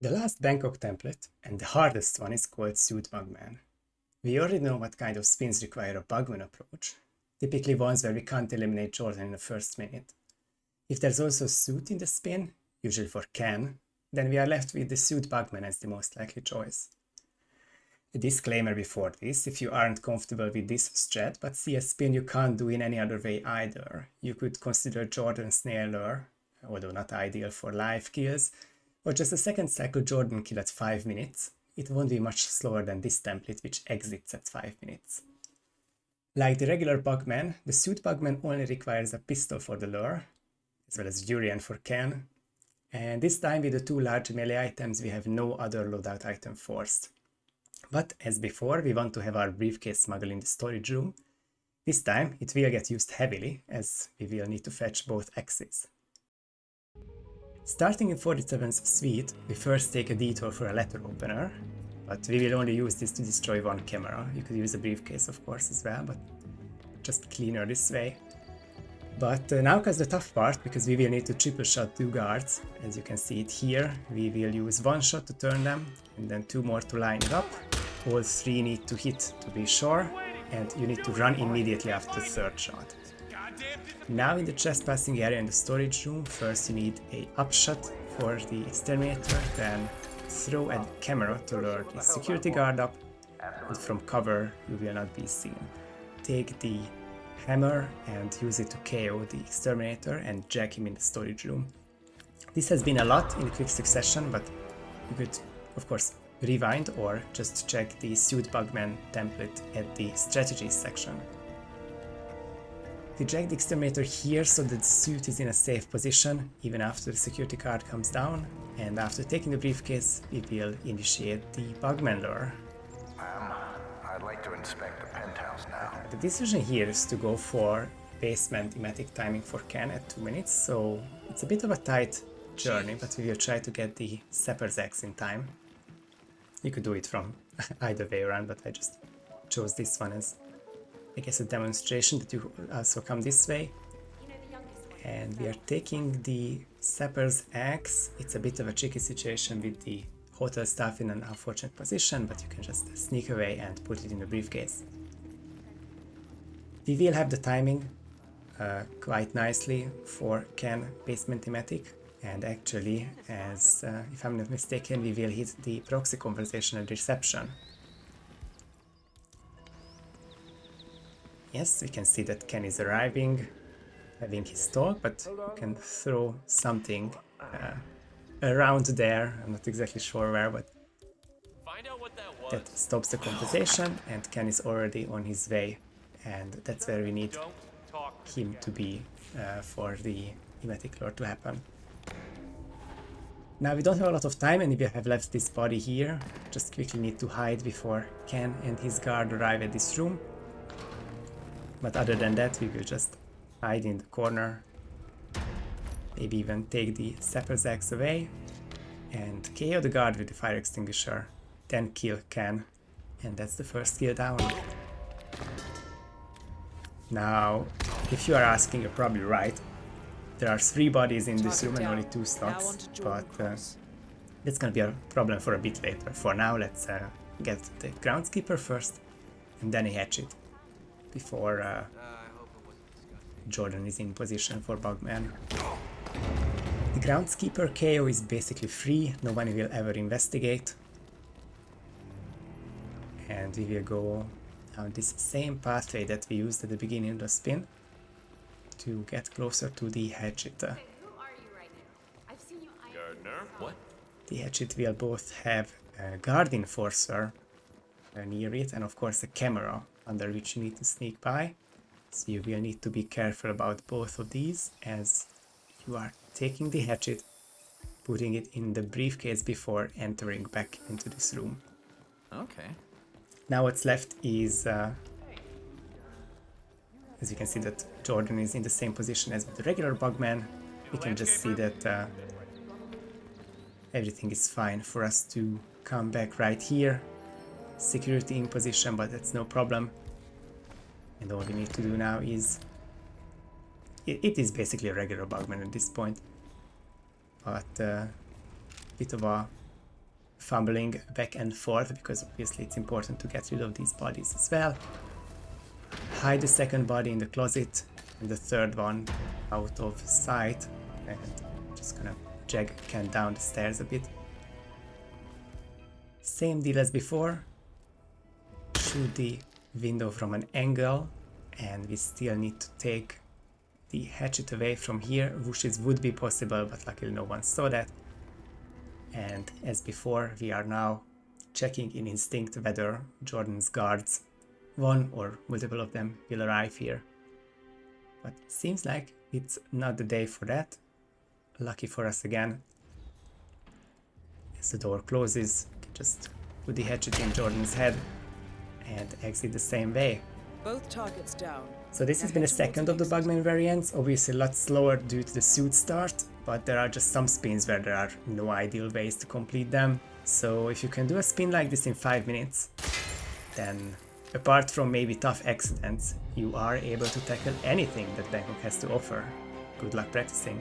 The last Bangkok template, and the hardest one, is called Suit Bugman. We already know what kind of spins require a Bugman approach, typically ones where we can't eliminate Jordan in the first minute. If there's also suit in the spin, usually for can, then we are left with the Suit Bugman as the most likely choice. A disclaimer before this: if you aren't comfortable with this strat but see a spin you can't do in any other way either, you could consider Jordan Snail Lure, although not ideal for live kills, or just a second cycle Jordan kill at 5 minutes. It won't be much slower than this template, which exits at 5 minutes. Like the regular Bugman, the Suit Bugman only requires a pistol for the lure, as well as durian for can, and this time with the two large melee items we have no other loadout item forced. But as before, we want to have our briefcase smuggled in the storage room. This time it will get used heavily, as we will need to fetch both axes. Starting in 47's suite, we first take a detour for a letter opener, but we will only use this to destroy one camera. You could use a briefcase of course as well, but just cleaner this way. But now comes the tough part, because we will need to triple shot two guards. As you can see it here, we will use one shot to turn them, and then two more to line it up. All three need to hit to be sure, and you need to run immediately after the third shot. Now in the trespassing area in the storage room, first you need a upshot for the exterminator, then throw a camera to lure the security guard up, and from cover you will not be seen. Take the hammer and use it to KO the exterminator and jack him in the storage room. This has been a lot in quick succession, but you could of course rewind or just check the Suit Bugman template at the strategies section. We jack the exterminator here so that the suit is in a safe position even after the security guard comes down, and after taking the briefcase we will initiate the Bugman lure. I'd like to inspect the penthouse now. The decision here is to go for basement emetic timing for Ken at 2 minutes, so it's a bit of a tight journey, but we will try to get the Sapper's Axe in time. You could do it from either way around, but I just chose this one as, I guess, a demonstration that you also come this way. And we are taking the Sapper's Axe. It's a bit of a tricky situation with the hotel staff in an unfortunate position, but you can just sneak away and put it in the briefcase. We will have the timing quite nicely for Ken basement thematic, and actually, as if I'm not mistaken, we will hit the proxy conversation at reception. Yes, we can see that Ken is arriving, having his talk, but you can throw something around there. I'm not exactly sure where, but that stops the conversation, and Ken is already on his way, and that's where we need him to be for the emetic lure to happen. Now we don't have a lot of time, and we have left this body here. Just quickly need to hide before Ken and his guard arrive at this room. But other than that, we will just hide in the corner, maybe even take the Sapper's Axe away, and KO the guard with the fire extinguisher, then kill Ken, and that's the first kill down. Now, if you are asking, you're probably right. There are 3 bodies in this room and only 2 slots, but that's gonna be a problem for a bit later. For now, let's get the groundskeeper first, and then a hatchet, before Jordan is in position for Bugman. The groundskeeper KO is basically free, no one will ever investigate. And we will go down this same pathway that we used at the beginning of the spin to get closer to the hatchet. Gardner? What? The hatchet will both have a guard enforcer near it, and of course a camera under which you need to sneak by. So you will need to be careful about both of these as you are taking the hatchet, putting it in the briefcase before entering back into this room. Okay. Now what's left is, as you can see that Jordan is in the same position as with the regular Bugman. We can just see that everything is fine for us to come back right here. Security in position, but that's no problem. And all we need to do now is... It is basically a regular Bugman at this point. But bit of a fumbling back and forth because obviously it's important to get rid of these bodies as well. Hide the second body in the closet and the third one out of sight, and just gonna drag Ken down the stairs a bit. Same deal as before. Shoot the window from an angle, and we still need to take the hatchet away from here. Whooshes would be possible, but luckily no one saw that. And as before, we are now checking in instinct whether Jordan's guards, one or multiple of them, will arrive here. But it seems like it's not the day for that. Lucky for us again. As the door closes, we can just put the hatchet in Jordan's head and exit the same way. Both targets down. So this has been the second of the Bugman variants, obviously a lot slower due to the suit start, but there are just some spins where there are no ideal ways to complete them. So if you can do a spin like this in 5 minutes, then apart from maybe tough accidents, you are able to tackle anything that Bangkok has to offer. Good luck practicing.